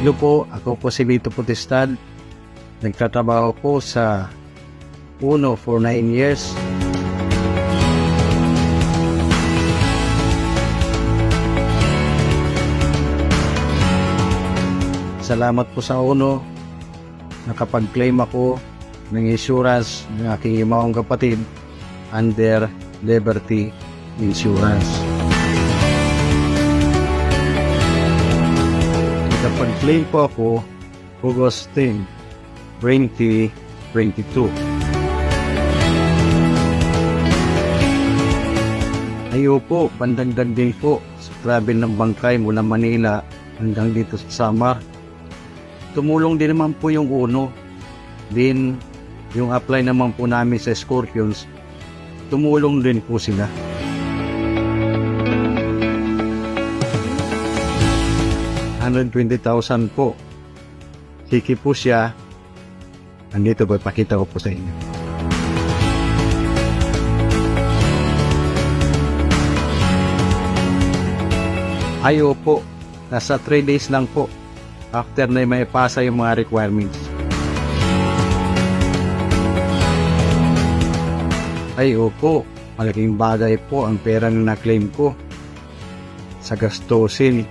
Hello po, ako po si Vito Potestad. Nagtatrabaho po sa Uno for 9 years. Salamat po sa Uno. Nakapag-claim ako ng insurance ng aking imahong kapatid under Liberty Insurance. Nakapag-claim po ako August 10, 2022. Ayaw po, pandagdag din po sa travel ng bangkay mula Manila hanggang dito sa Samar. Tumulong din naman po yung Uno. Din, yung apply naman po namin sa Scorpions, tumulong din po sila. $120,000 po. Siki po siya. Andito po, pakita ko po sa inyo. Ayaw po, nasa 3 days lang po after na may pasa yung mga requirements. Ay opo, malaking bagay po ang pera na na-claim ko sa gastusin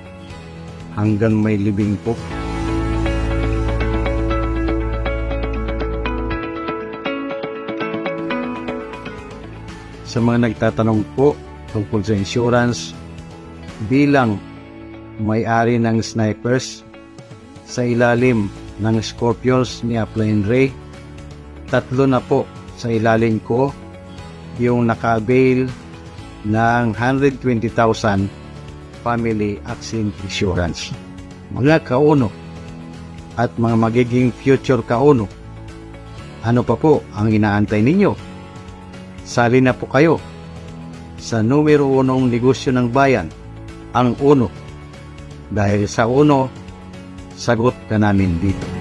hanggang may libing po. Sa mga nagtatanong po tungkol sa insurance, bilang may-ari ng snipers sa ilalim ng Scorpions ni Upline Ray, 3 na po sa ilalim ko yung naka-avail ng $120,000 family accident insurance. Mga kauno at mga magiging future kauno, ano pa po ang inaantay ninyo? Sali na po kayo sa numero 1 negosyo ng bayan, ang Uno. Dahil sa Uno, sagot ka namin dito.